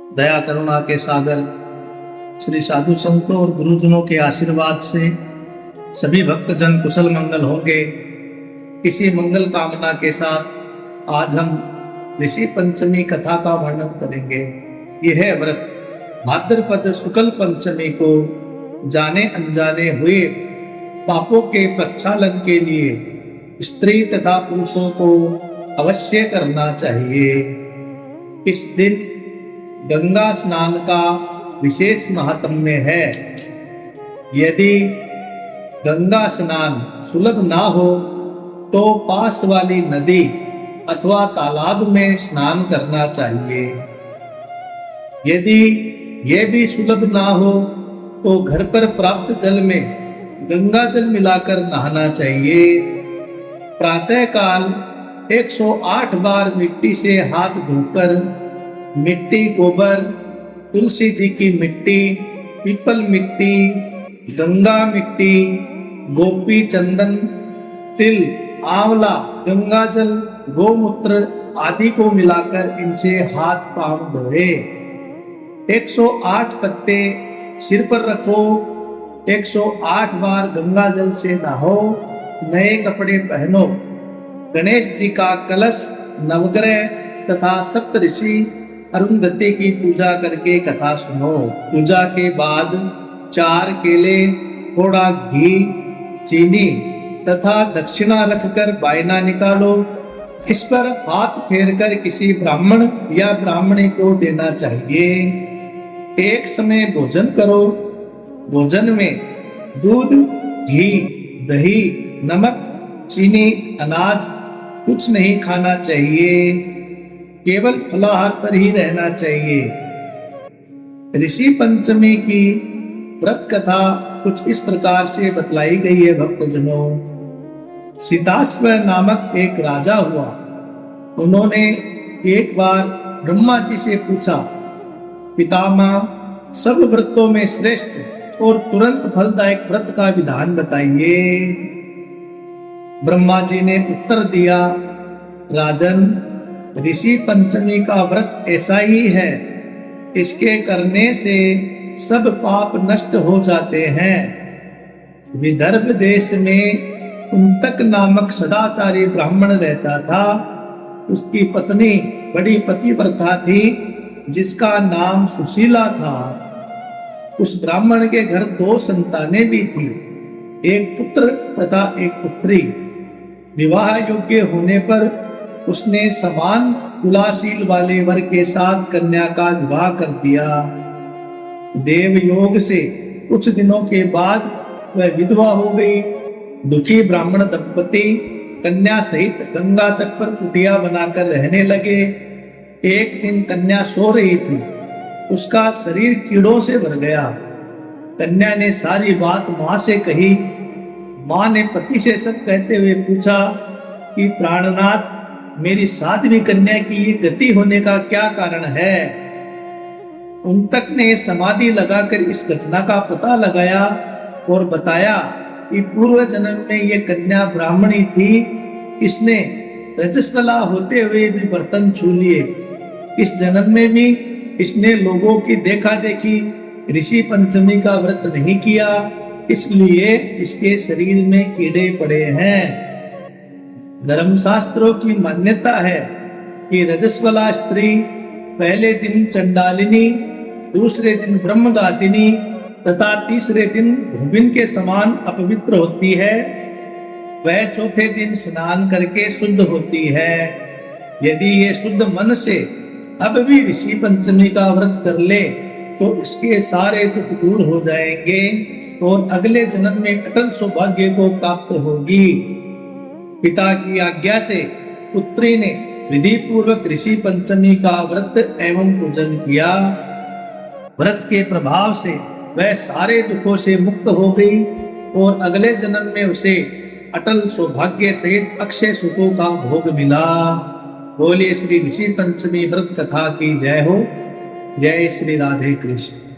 दया करुणा के सागर श्री साधु संतों और गुरुजनों के आशीर्वाद से सभी भक्तजन कुशल मंगल होंगे। इसी मंगल कामना के साथ आज हम ऋषि पंचमी कथा का वर्णन करेंगे। यह व्रत भाद्रपद शुक्ल पंचमी को जाने अनजाने हुए पापों के प्रक्षालन के लिए स्त्री तथा पुरुषों को अवश्य करना चाहिए। इस दिन गंगा स्नान का विशेष महात्म्य है। यदि गंगा स्नान सुलभ ना हो तो पास वाली नदी अथवा तालाब में स्नान करना चाहिए। यदि यह भी सुलभ ना हो तो घर पर प्राप्त जल में गंगा जल मिलाकर नहाना चाहिए। प्रातः काल 108 बार मिट्टी से हाथ धोकर मिट्टी, गोबर, तुलसी जी की मिट्टी, पीपल मिट्टी, गंगा मिट्टी, गोपी चंदन, तिल, आंवला, गंगा जल, गोमूत्र आदि को मिलाकर इनसे हाथ पांव धोए। 108 पत्ते सिर पर रखो, 108 बार गंगा जल से नहाओ, नए कपड़े पहनो, गणेश जी का कलश, नवग्रह तथा सप्तऋषि अरुंधति की पूजा करके कथा सुनो। पूजा के बाद 4 केले, थोड़ा घी, चीनी तथा दक्षिणा रखकर बायना निकालो। इस पर हाथ फेरकर किसी ब्राह्मण या ब्राह्मणी को देना चाहिए। एक समय भोजन करो। भोजन में दूध, घी, दही, नमक, चीनी, अनाज कुछ नहीं खाना चाहिए। केवल फलाहार पर ही रहना चाहिए। ऋषि पंचमी की व्रत कथा कुछ इस प्रकार से बतलाई गई है। भक्तजनों, सीताश्व नामक एक राजा हुआ। उन्होंने एक बार ब्रह्मा जी से पूछा, पितामह, सब व्रतों में श्रेष्ठ और तुरंत फलदायक व्रत का विधान बताइए। ब्रह्मा जी ने उत्तर दिया, राजन, ऋषि पंचमी का व्रत ऐसा ही है। इसके करने से सब पाप नष्ट हो जाते हैं। विदर्भ देश में कुंतक नामक सदाचारी ब्राह्मण रहता था। उसकी पत्नी बड़ी पतिव्रता थी, जिसका नाम सुशीला था। उस ब्राह्मण के घर 2 संतानें भी थी, एक पुत्र तथा एक पुत्री। विवाह योग्य होने पर उसने समान कुलाशील वाले वर के साथ कन्या का विवाह कर दिया। देव योग से कुछ दिनों के बाद वह विधवा हो गई। दुखी ब्राह्मण दंपति कन्या सहित गंगा तट पर कुटिया बनाकर रहने लगे। एक दिन कन्या सो रही थी। उसका शरीर कीड़ों से भर गया। कन्या ने सारी बात मां से कही। मां ने पति से सब कहते हुए पूछा कि प्राणनाथ, मेरी 7वीं कन्या की ये गति होने का क्या कारण है। कुंतक ने समाधि लगाकर इस घटना का पता लगाया और बताया कि पूर्व जन्म में ये कन्या ब्राह्मणी थी। इसने रजस्वला होते हुए भी बर्तन छू लिए। इस जन्म में भी इसने लोगों की देखा देखी ऋषि पंचमी का व्रत नहीं किया, इसलिए इसके शरीर में कीड़े पड़े हैं। धर्मशास्त्रों की मान्यता है कि रजस्वला स्त्री पहले दिन चंडालिनी, दूसरे दिन ब्रह्मघातिनी तथा तीसरे दिन धूबिन के समान अपवित्र होती है। वह चौथे दिन स्नान करके शुद्ध होती है। यदि ये शुद्ध मन से अब भी ऋषि पंचमी का व्रत कर ले तो इसके सारे दुख दूर हो जाएंगे और अगले जन्म में अटल सौभाग्य को प्राप्त होगी। पिता की आज्ञा से पुत्री ने विधि पूर्वक ऋषि पंचमी का व्रत एवं पूजन किया। व्रत के प्रभाव से वह सारे दुखों से मुक्त हो गई और अगले जन्म में उसे अटल सौभाग्य सहित अक्षय सुखों का भोग मिला। बोलिए श्री ऋषि पंचमी व्रत कथा की जय हो। जय श्री राधे कृष्ण।